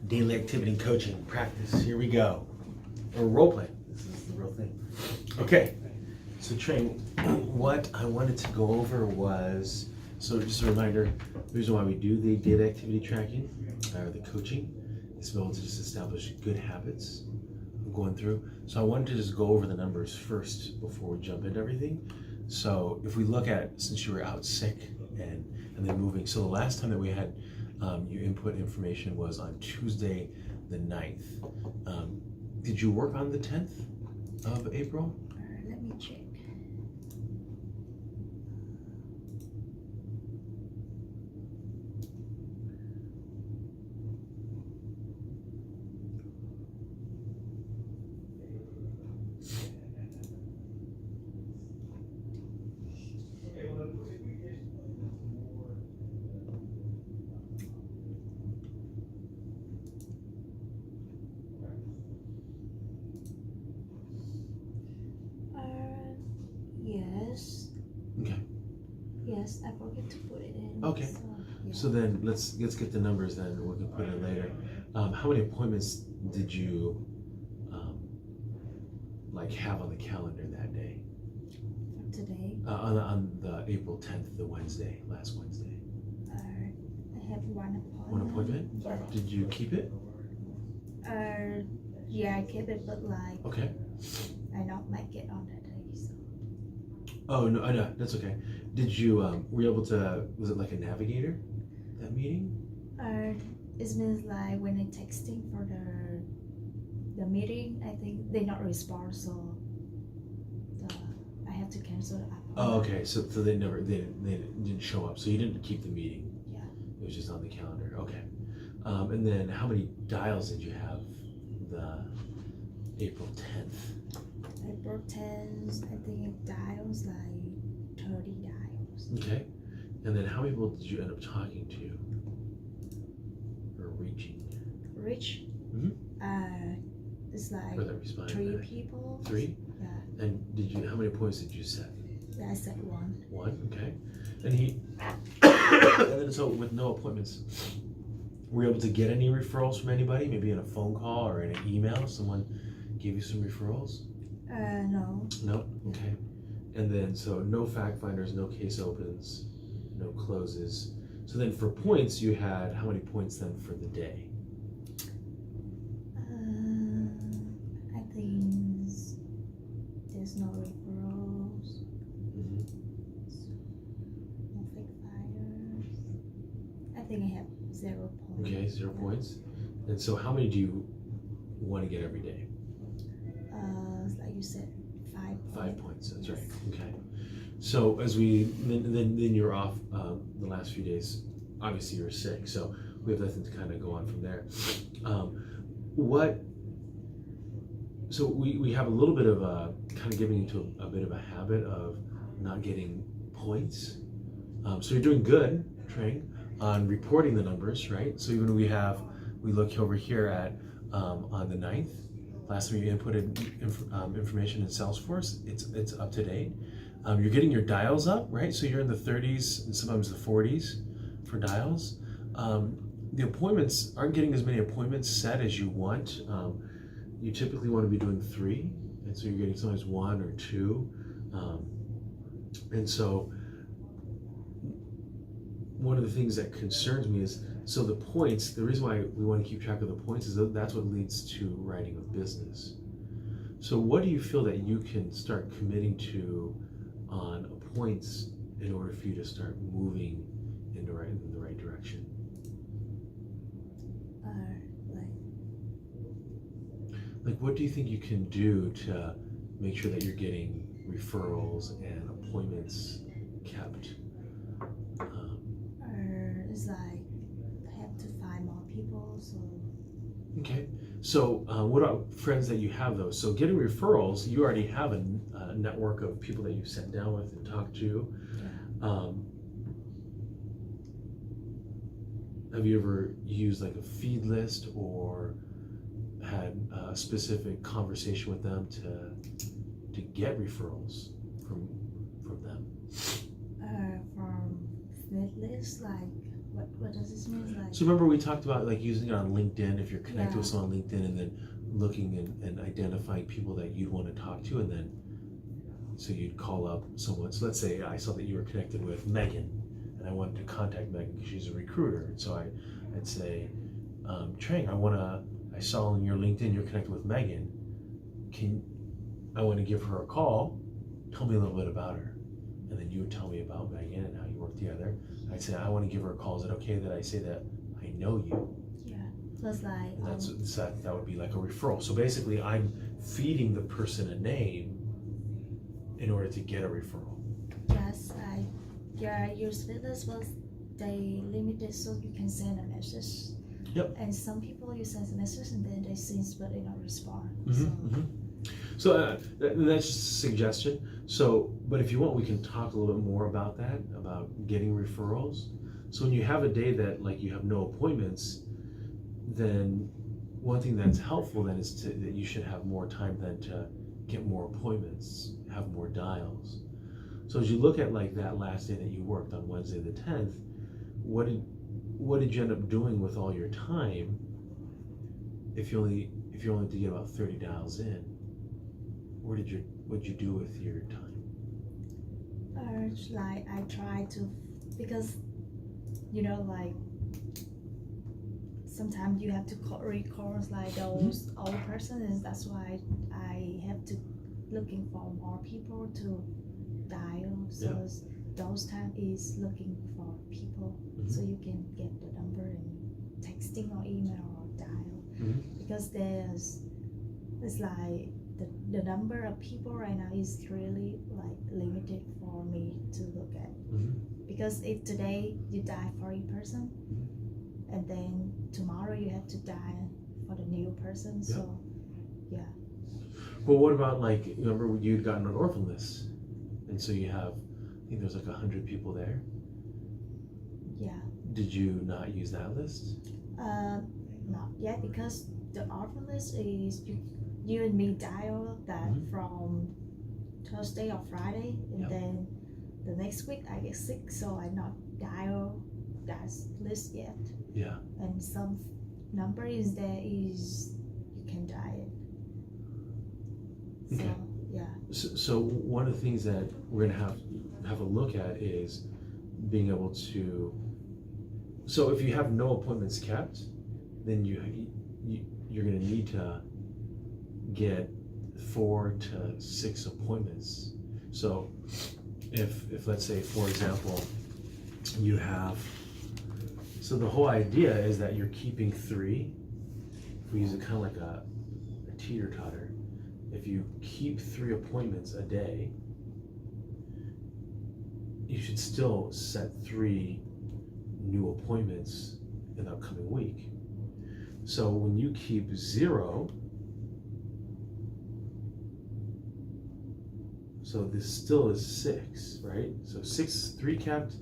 Daily activity coaching practice. Here we go. Or role play. This is the real thing. Okay. So Trang, what I wanted to go over was, so just a reminder, the reason why we do the daily activity tracking or the coaching is to be able to just establish good habits of going through. So I wanted to just go over the numbers first before we jump into everything. So if we look at, since you were out sick and then moving, so the last time that we had your input information was on Tuesday the 9th. Did you work on the 10th of April? Let me check. Yes. Okay. Yes, I forget to put it in. Okay. So, yeah. So then let's get the numbers then, and we can put it later. How many appointments did you have on the calendar that day? For today, On the April 10th, the Wednesday, last Wednesday. I have one appointment. One appointment? Yeah. Did you keep it? Yeah, I kept it, but like Okay. I not make it on that day. So. Oh no, that's okay. Did you were you able to? Was it like a navigator? That meeting? It means like when I texting for the meeting, I think they not respond, so I have to cancel the appointment. Oh, okay. So they didn't show up. So you didn't keep the meeting. Yeah. It was just on the calendar. Okay. And then how many dials did you have the April 10th? April 10th, I think it dials like 30 dials. Okay. And then how many people did you end up talking to or reaching? Rich? Mhm. It's like Or that responded 3 back? people. 3? Yeah. And how many points did you set? I said 1. 1, okay. And and then so with no appointments, were you able to get any referrals from anybody? Maybe in a phone call or in an email, someone gave you some referrals? No. No? Okay. And then, so no fact finders, no case opens, no closes. So then for points, you had how many points then for the day? I think there's no referrals, Mm-hmm. no fake fires. I think I have 0 points. Okay, 0 points. And so how many do you want to get every day? Like you said, 5 points. 5 points, that's right. Okay. So as then you're off the last few days. Obviously you're sick, so we have nothing to kind of go on from there. So we have a little bit of a kind of getting into a bit of a habit of not getting points. So you're doing good, Trang, on reporting the numbers, right? So even we look over here at on the 9th. Last time you inputted information in Salesforce, it's up to date. You're getting your dials up, right? So you're in the 30s and sometimes the 40s for dials. The appointments aren't getting as many appointments set as you want. You typically want to be doing 3, and so you're getting sometimes 1 or 2. And so one of the things that concerns me is, so the points, the reason why we want to keep track of the points is that that's what leads to writing of business. So what do you feel that you can start committing to on points in order for you to start moving in the right direction? Like what do you think you can do to make sure that you're getting referrals and appointments kept? It's like I have to find more people, so. Okay. So what about friends that you have though? So getting referrals, you already have a network of people that you've sat down with and talked to. Yeah. Have you ever used like a feed list or had a specific conversation with them to get referrals from them? From feed list, like What does this mean? Like, So remember we talked about like using it on LinkedIn, if you're connected Yeah. with someone on LinkedIn, and then looking and identifying people that you'd want to talk to, and then so you'd call up someone. So let's say I saw that you were connected with Megan, and I wanted to contact Megan because she's a recruiter. And so I'd say, Trang, I saw on your LinkedIn you're connected with Megan. I want to give her a call. Tell me a little bit about her. And then you would tell me about Megan and how you work together. I'd say, I want to give her a call. Is it okay that I say that I know you? yeah. Plus, like, And that would be like a referral. So basically, I'm feeding the person a name in order to get a referral. yes, your status was they limited so you can send a message. Yep. And some people you send a message and then they see but they don't respond. So that's just a suggestion. So, but if you want, we can talk a little bit more about that, about getting referrals. So when you have a day that like you have no appointments, then one thing that's helpful then is that you should have more time then to get more appointments, have more dials. So as you look at like that last day that you worked on Wednesday the 10th, what did you end up doing with all your time if you only had to get about 30 dials in? What'd you do with your time? Like I try to, because like sometimes you have to record like those old persons. That's why I have to looking for more people to dial. So those time is looking for people, so you can get the number and texting or email or dial. Because it's like the number of people right now is really like limited for me to look at. Because if today you die for a person, and then tomorrow you have to die for the new person. So yeah. Well, what about like, remember you'd gotten an orphan list, and so you have, I think there's like 100 people there. Yeah. Did you not use that list? Not yet, because the orphan list is you and me dial that from Thursday or Friday, and then the next week I get sick, so I not dial that list yet. Yeah. And some number is there is you can dial it. Okay. So yeah. So one of the things that we're gonna have a look at is being able to. So if you have no appointments kept, then you're gonna need to get 4 to 6 appointments. So if let's say, for example, you have, so the whole idea is that you're keeping 3. If we use it kind of like a teeter-totter, if you keep 3 appointments a day, you should still set 3 new appointments in the upcoming week. So when you keep 0, so this still is 6, right? So 3 kept,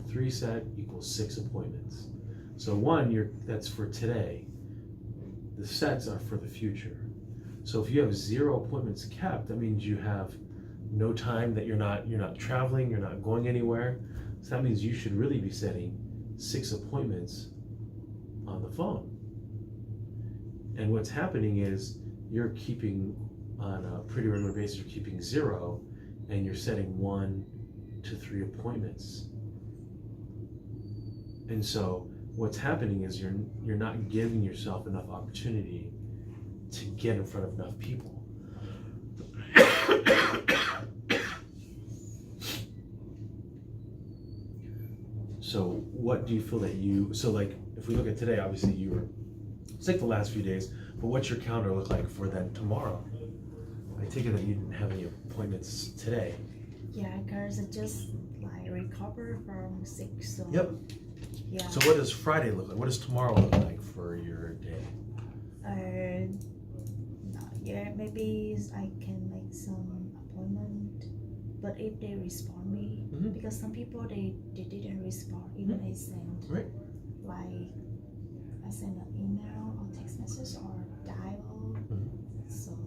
3 set equals 6 appointments. So 1, that's for today. The sets are for the future. So if you have 0 appointments kept, that means you have no time, that you're not traveling, you're not going anywhere. So that means you should really be setting 6 appointments on the phone. And what's happening is you're keeping, on a pretty regular basis, you're keeping 0, and you're setting 1 to 3 appointments. And so what's happening is you're not giving yourself enough opportunity to get in front of enough people. So what do you feel that so like if we look at today, obviously you were sick the last few days, but what's your calendar look like for then tomorrow? I take it that you didn't have any appointments today. Yeah, because I just like recover from sick, so Yep. yeah. So what does Friday look like? What does tomorrow look like for your day? Not yet. Maybe I can make some appointment, but if they respond me, because some people they didn't respond, even I send like I send an email or text message or dial. So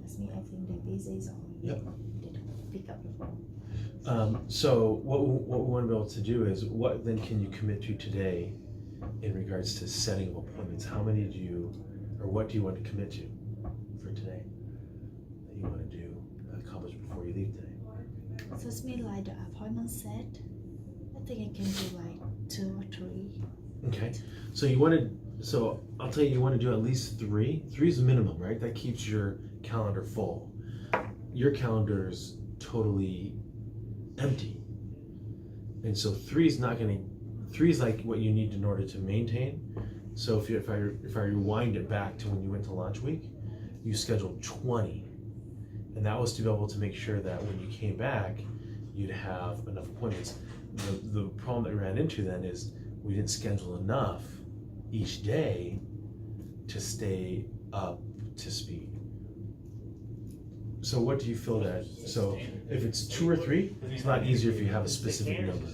that's me. I think they're busy, so Yep. they don't. pick up the phone. So what we want to be able to do is, what then can you commit to today in regards to setting of appointments? How many do you, or what do you want to commit to for today that you want to do, accomplish before you leave today? So it's mean like the appointment set. I think I can do like 2 or 3. Okay. So you want to, so I'll tell you, you want to do at least 3. 3 is the minimum, right? That keeps your calendar full. Your calendar's totally empty. And so 3 is not going to, 3 is like what you need in order to maintain. So if I rewind it back to when you went to launch week, you scheduled 20. And that was to be able to make sure that when you came back, you'd have enough appointments. The problem that we ran into then is we didn't schedule enough each day to stay up to speed. So what do you feel that, so if it's 2 or 3, it's a lot easier if you have a specific number.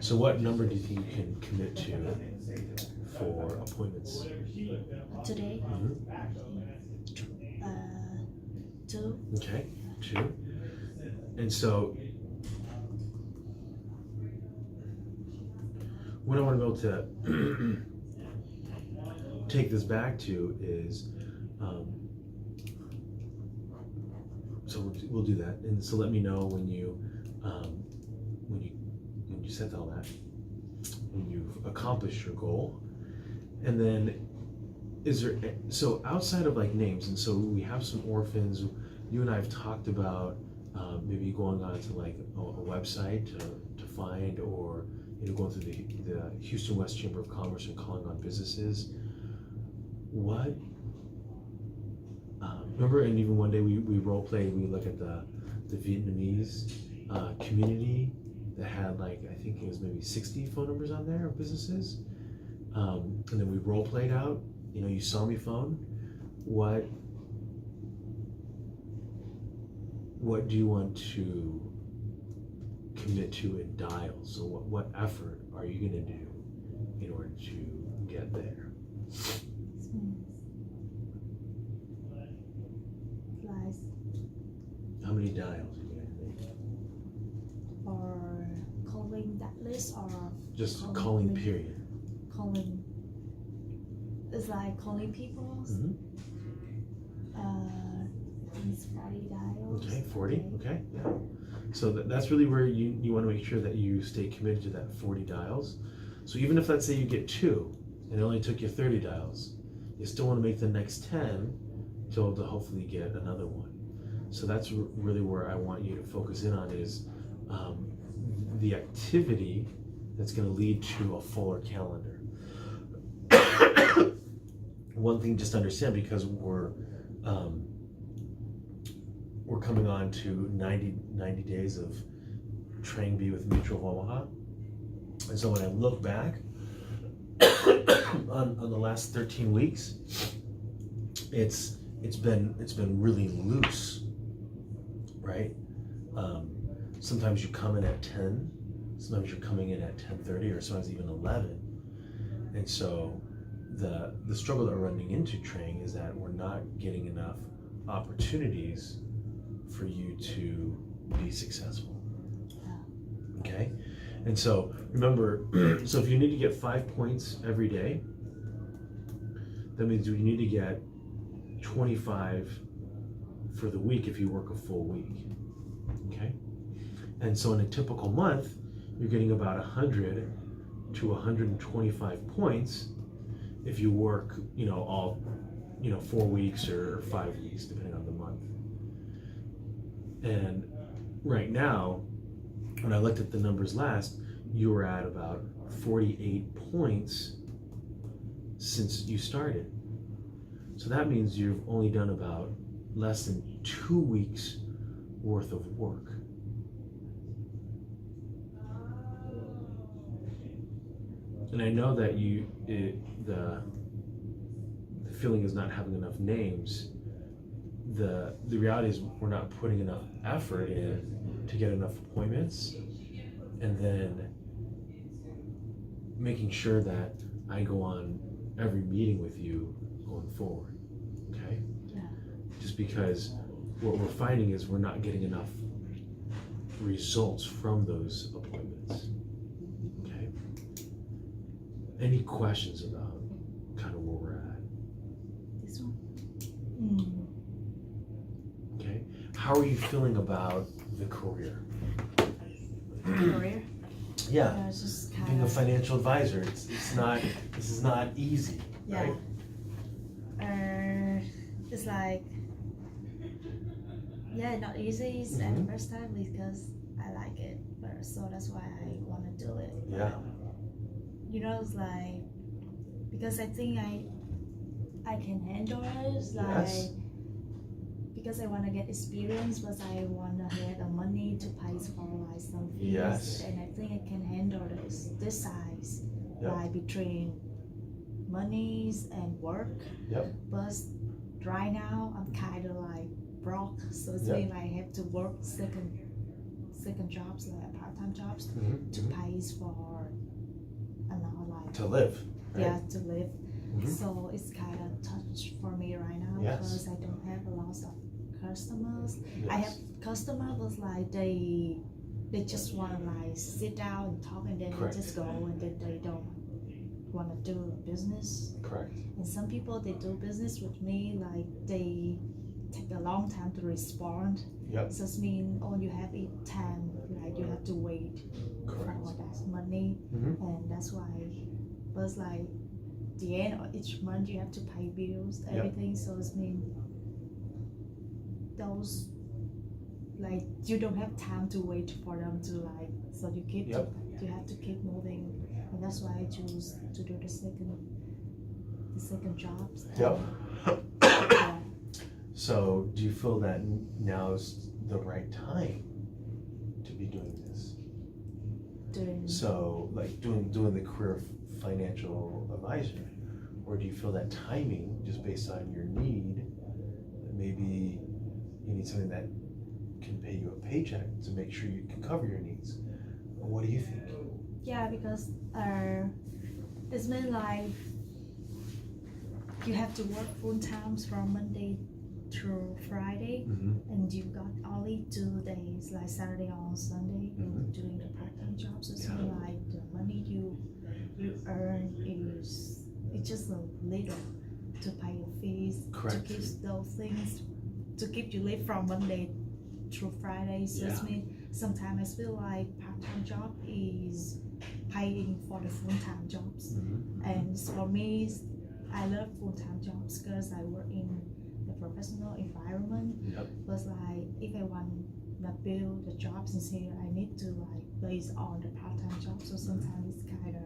So what number do you think you can commit to for appointments? Today, Mm-hmm. 2. Okay, 2. And so what I want to be able to take this back to is, so we'll do that. And so let me know when you set all that, when you've accomplished your goal. And then is there, so outside of like names, and so we have some orphans, you and I have talked about maybe going on to like a website to find, or going through the Houston West Chamber of Commerce and calling on businesses. What, remember, and even one day we role played, we look at the Vietnamese community that had like, I think it was maybe 60 phone numbers on there of businesses. And then we role played out, you saw me phone. What do you want to commit to and dial? So what effort are you going to do in order to get there? Like, How many dials are you going to make? or calling that list, or Just calling, period. calling. It's like calling people. Mm-hmm. It's 40 dials. Okay, 40. Okay, yeah. So that's really where you want to make sure that you stay committed to that 40 dials. So even if, let's say, you get 2 and it only took you 30 dials, you still want to make the next 10 to hopefully get another one. So that's really where I want you to focus in on, is the activity that's going to lead to a fuller calendar. One thing just to understand, because we're coming on to 90 days of Trang B with Mutual of Omaha. And so when I look back on the last 13 weeks, it's been really loose, right? Sometimes you come in at 10, sometimes you're coming in at 10:30, or sometimes even 11. And so the struggle that we're running into, Trang, is that we're not getting enough opportunities for you to be successful. Okay? And so remember, so if you need to get 5 points every day, that means you need to get 25 for the week if you work a full week. Okay? And so in a typical month, you're getting about 100 to 125 points if you work, all, 4 weeks or 5 weeks, depending on the month. And right now, when I looked at the numbers last, you were at about 48 points since you started. So that means you've only done about less than 2 weeks worth of work. And I know that the feeling is not having enough names. The reality is we're not putting enough effort in to get enough appointments, and then making sure that I go on every meeting with you going forward. Okay? Yeah. Just because what we're finding is we're not getting enough results from those appointments. Okay. Any questions about kind of where we're at? This one. Okay. How are you feeling about the career? Career. Yeah. It's just kind Being a of. financial advisor, this is not easy, Yeah. right? It's like, yeah, not easy at the first time because I like it, but so that's why I want to do it. Yeah. You know, it's like because I think I can handle it. It's like Yes. because I want to get experience, but I want to have the money to pay for like some fees, Yes. and I think I can handle this size, Yep. like between monies and work. Yep. But right now I'm kind of like broke, so it's Yep. mean I have to work second jobs, like part-time jobs, to pay for another like To live, right? yeah, to live. Mhm. So it's kind of touch for me right now Yes. because I don't have a lot of customers. I Yes. have customers like they just want to like sit down and talk, and then Correct. they just go, and then they don't want to do business. Correct. And some people they do business with me like they take a long time to respond. Yep. So it means oh you have time, like you have to wait Correct. for that money, and that's why. But it's like the end of each month you have to pay bills, everything. So it means those like you don't have time to wait for them to like. So you keep you have to keep moving, and that's why I choose to do the second jobs. Yep. Yeah. So, do you feel that now's the right time to be doing this? So, like doing the career of financial advisor, or do you feel that timing, just based on your need, that maybe you need something that can pay you a paycheck to make sure you can cover your needs? What do you think? Yeah, because it's been like you have to work full time from Monday through Friday, and you got only 2 days, like Saturday or Sunday, doing the part-time jobs. So it's like the money you earn is it's just a little to pay your fees, Correct. to keep those things, to keep you live from Monday through Friday. So it's mean sometimes I feel like part-time job is paying for the full-time jobs, and for me, I love full-time jobs because I work in the professional environment. But like if I want to build the jobs in here, I need to like base on the part-time job. So sometimes it's kind of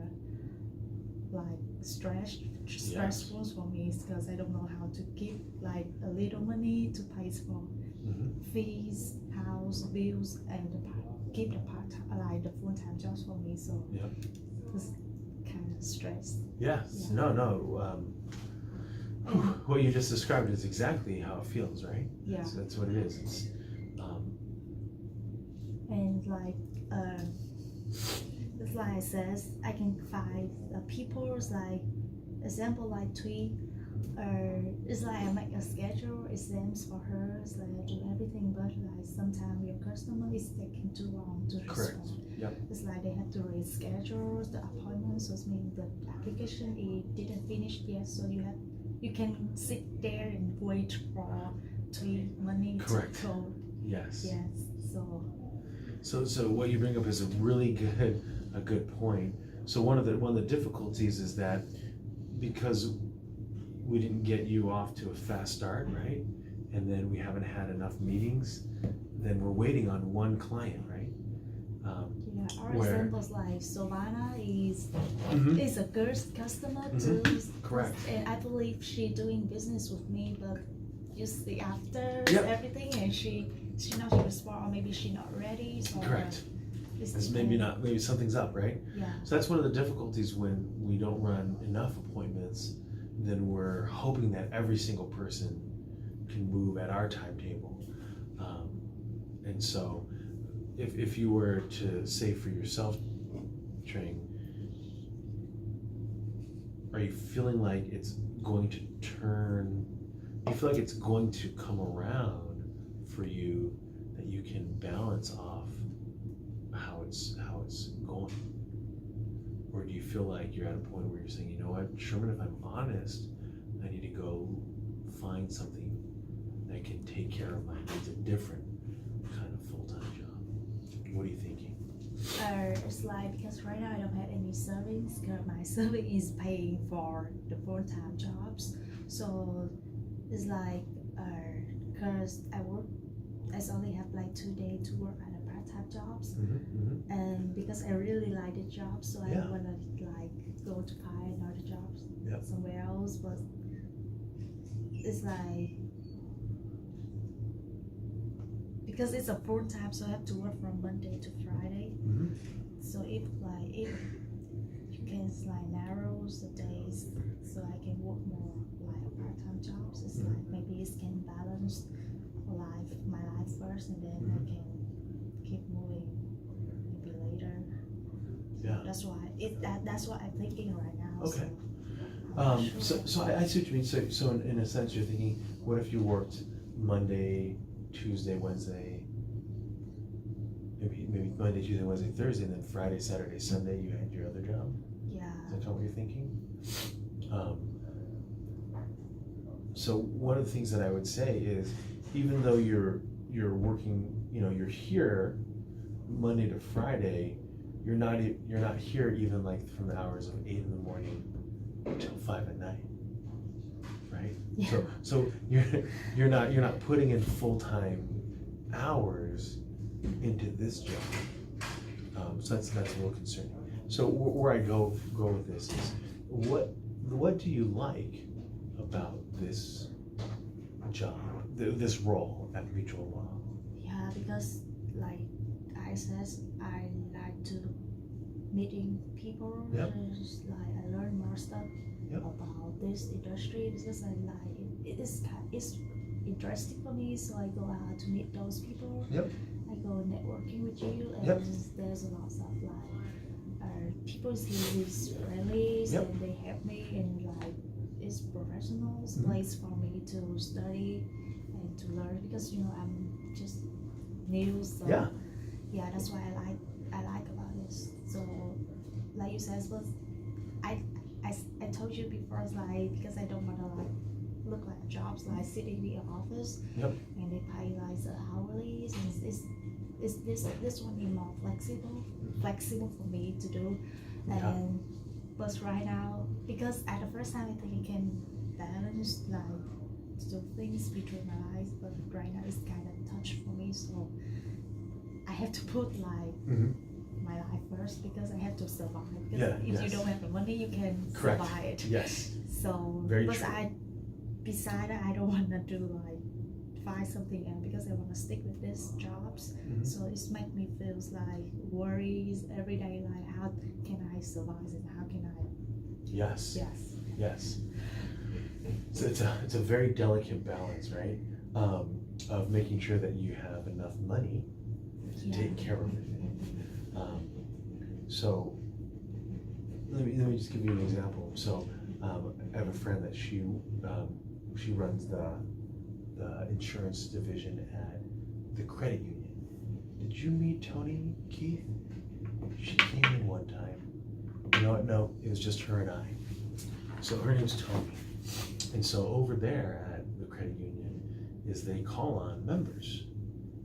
like stressful for me because I don't know how to keep like a little money to pay for fees, house bills, and keep the part-time like the full-time jobs for me. So it's kind of stress. Yes. No. What you just described is exactly how it feels, right? Yeah. That's what it is. It's, and like it's like it says I can find people's like example like tweet, it's like I make a schedule exams for her. It's like I do everything, but like sometimes your customer is taking too long to respond. It's like they have to reschedule the appointment, so it means the application it didn't finish yet. So you can sit there and wait for tweet money to go. Yes. So So what you bring up is a really good point. So one of the difficulties is that because we didn't get you off to a fast start, right? And then we haven't had enough meetings, then we're waiting on one client, right? our examples like Savannah is a good customer too. Correct. And I believe she doing business with me, but you see after everything, and she not respond, or maybe she not ready. So Correct. It's maybe something's up, right? Yeah. So that's one of the difficulties when we don't run enough appointments. Then we're hoping that every single person can move at our timetable. And so if you were to say for yourself, Trang, are you feeling like it's going to turn, do you feel like it's going to come around for you that you can balance off it's going? Or do you feel like you're at a point where you're saying, you know what, Sherman, if I'm honest, I need to go find something that can take care of my needs, a different kind of full-time job? What are you thinking? It's like because right now I don't have any savings because my saving is paying for the full-time jobs. So it's like because I only have like 2 days to work at a part-time jobs, and because I really like the job, so I Yeah. wanna like go to find another job Yep. somewhere else. But it's like because it's a full-time, so I have to work from Monday to Friday. So if you can like narrow the days, so I can work more like part-time jobs. It's like maybe it can balance my life first, and then I can keep moving maybe later. Yeah. That's what I'm thinking right now. Okay. So, I'm not sure. So I see what you mean. So in a sense, you're thinking, what if you worked Monday, Tuesday, Wednesday, maybe Monday, Tuesday, Wednesday, Thursday, and then Friday, Saturday, Sunday, you had your other job? Yeah. Is that kind of what you're thinking? So one of the things that I would say is, even though you're working, you're here Monday to Friday, you're not here even like from the hours of 8 in the morning till 5 at night, right? Yeah. So you're not putting in full-time hours into this job. So that's a little concerning. So where I go with this is, what do you like about this job, this role at Mutual Law? Yeah, because like I says, I like to meeting people. Yep. Just like I learn more stuff Yep. about this industry because I like it. It's interesting for me. So I go out to meet those people. Yep. I go networking with you, and Yep. there's a lot of like people here is friendly, Yep. and they help me, and like it's professional place for me to study and to learn because I'm just new. So Yeah. that's why I like about this. So like you said, but I told you before, it's like because I don't want to like look like jobs like sitting in the office. Yep. And they pay like the hourly, and this one is more flexible for me to do. Yeah. And but right now, because at the first time I think I can balance like two things between my lives, but right now it's kind of touch for me, so I have to put like my life first because I have to survive. Because if you don't have the money, you can Correct. survive. Yes. So, Very but true. Besides that, I don't want to do like find something else because I want to stick with these jobs. So it's make me feel like worries every day, like how can I survive and how can I? Yes. Yes. So it's a very delicate balance, right? Of making sure that you have enough money to take care of everything. So let me just give you an example. So I have a friend that she runs the insurance division at the credit union. Did you meet Tony, Keith? She came in one time. You know what? No, it was just her and I. So her name's Tony. And so over there at the credit union is they call on members.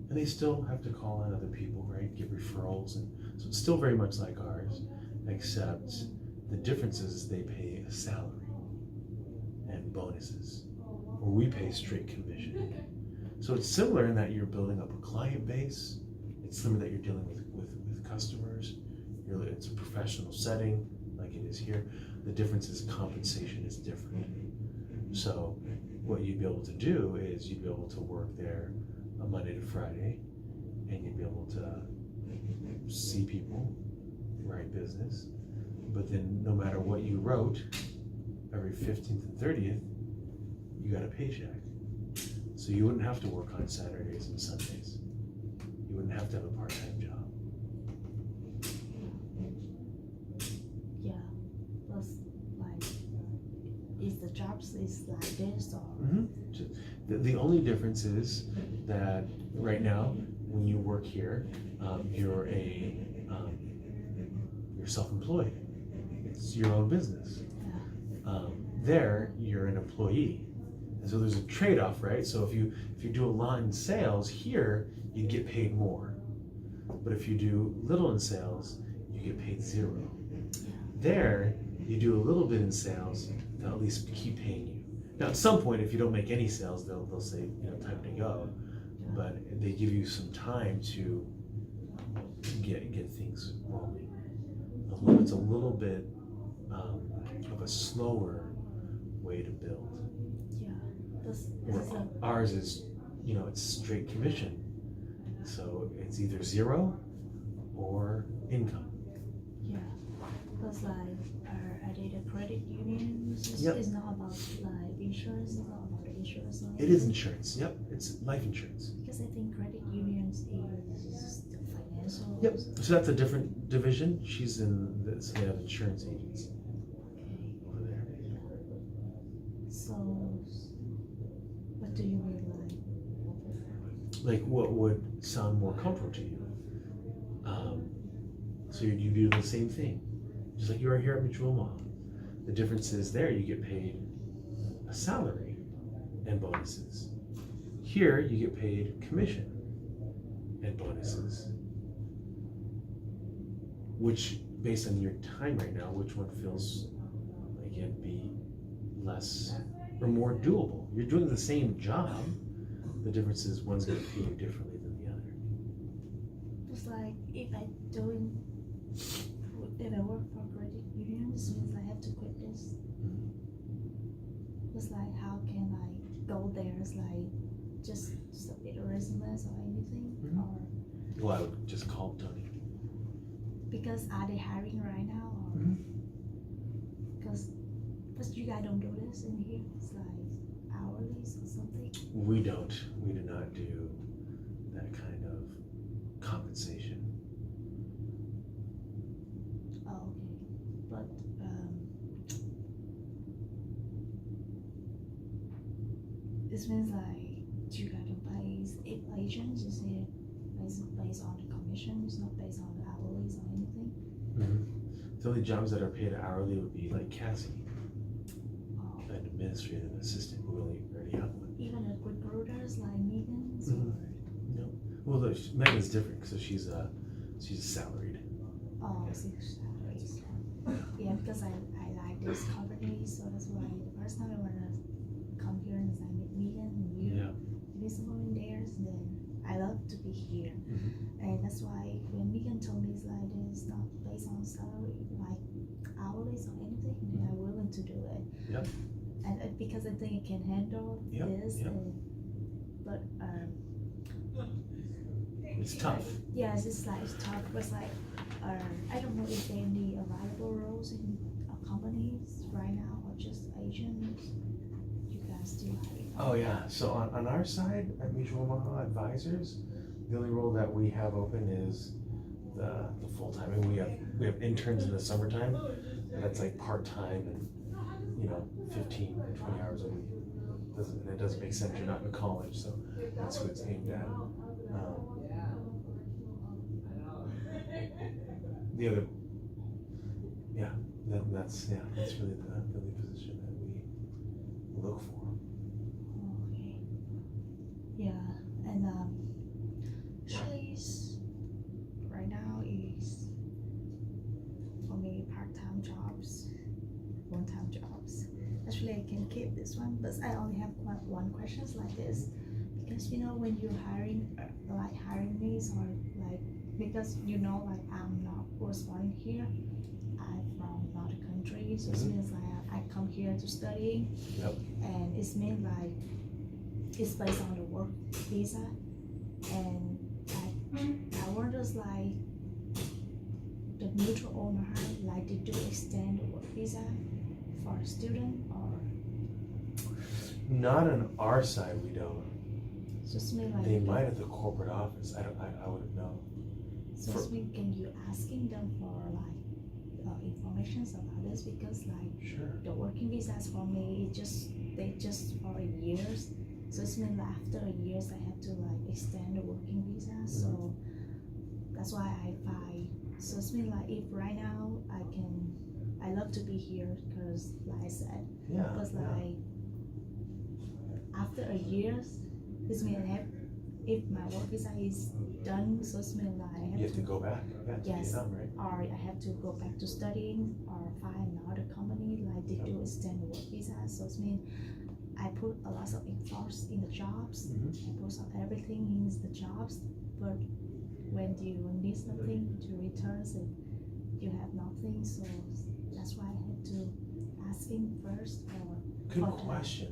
And they still have to call on other people, right? Give referrals. And so it's still very much like ours, except the difference is they pay a salary and bonuses, where we pay straight commission. So it's similar in that you're building up a client base. It's similar that you're dealing with customers. It's a professional setting like it is here. The difference is compensation is different. So what you'd be able to do is you'd be able to work there a Monday to Friday, and you'd be able to see people, write business, but then no matter what you wrote, every 15th and 30th, you got a paycheck. So you wouldn't have to work on Saturdays and Sundays. You wouldn't have to have a part-time job. Yeah. Plus, like, is the jobs is like this or? The only difference is that right now, when you work here, you're a you're self-employed. It's your own business. There, you're an employee. And so there's a trade-off, right? So if you do a lot in sales, here, you get paid more. But if you do little in sales, you get paid zero. There, you do a little bit in sales, they'll at least keep paying you. Now, at some point, if you don't make any sales, they'll say, time to go. But they give you some time to get things rolling. It's a little bit of a slower way to build. This Ours is, it's straight commission. So it's either zero or income. Yeah, because like are they the credit unions? Yep. It's not about like insurance. It's not about the insurance. It is insurance. Yep, it's life insurance. Because I think credit unions is the financial. Yep. So that's a different division. She's so they have insurance agents over there. So, what do you mean Like what would sound more comfortable to you? So you do the same thing, just like you are here at Mutual Mall. The difference is there you get paid a salary and bonuses. Here you get paid commission and bonuses. Which, based on your time right now, which one feels like it'd be less or more doable? You're doing the same job. The difference is one's going to pay you differently than the other. It's like if I work for credit unions, means I have to quit this. It's like how can I go there? It's like just submit a resume or anything, or Well, I would just call Tony. because are they hiring right now? Or because you guys don't do this in here. It's like hourly or something. We do not do that kind of compensation. Oh, okay. But this means like you gotta pay agents. Is it based on the commission? It's not based on the hourlies or anything. The only jobs that are paid hourly would be like Cassie, Oh. an administrative assistant. We already have one. Even the recruiters like Megan's. No. Well, Megan's different, so she's salaried. Oh, 6 salaries. Yeah, because I like this company, so that's why the first time I wanna come here and I meet Megan and you. Yeah. Meet someone in there, and then I love to be here. And that's why when Megan told me it's like it's not based on salary, like hourlies or anything, then I'm willing to do it. Yep. And because I think I can handle this. Yep. But It's tough. yeah, it's just like it's tough. But it's like I don't know if there are any available roles in companies right now or just agents. You guys still hiring? Oh yeah. So on our side at Mutual Mall Advisors, the only role that we have open is the full time. And we have interns in the summertime, and that's like part time and 15 or 20 hours a week. It doesn't make sense. You're not in college, so that's who it's aimed at. The other, that's really the position that we look for. Okay. Yeah, and actually, right now is for me part-time jobs, one-time jobs. Actually, I can keep this one, but I only have one question like this, because when you're hiring me, or like because like I'm not was born here, I'm from another country, so it means like I come here to study. Yep. And it's mean like it's based on the work visa, and I wonder like the mutual owner like did you extend the work visa for a student or Not on our side, we don't. just mean like They might at the corporate office. I wouldn't know. so it's mean can you asking them for like information about this, because like Sure. the working visas for me they just for a year, so it's mean after a year I have to like extend the working visa. So that's why I find So it's mean like if right now I love to be here because like I said, Yeah. because yeah. like after a year, this means if my work visa is done, so it's mean like I You have to go back. Yeah, to Yes. Vietnam, right? or I have to go back to studying or find another company like they do extend work visa. So it's mean I put a lot of effort in the jobs. Mhm. I put some everything in the jobs, but when you need something to return, so you have nothing. So that's why I had to ask him first. Good for that. question.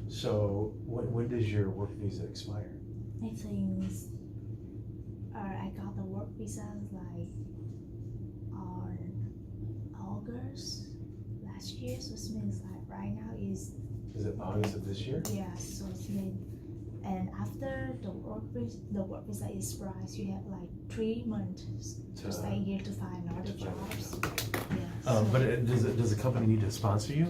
So when does your work visa expire? I think I got the work visa like on August last year. So it means like right now is Is it August of this year? yeah. So it means and after the work visa expires, you have like 3 months to stay here to find another to find another jobs. job. Yeah. But does the company need to sponsor you?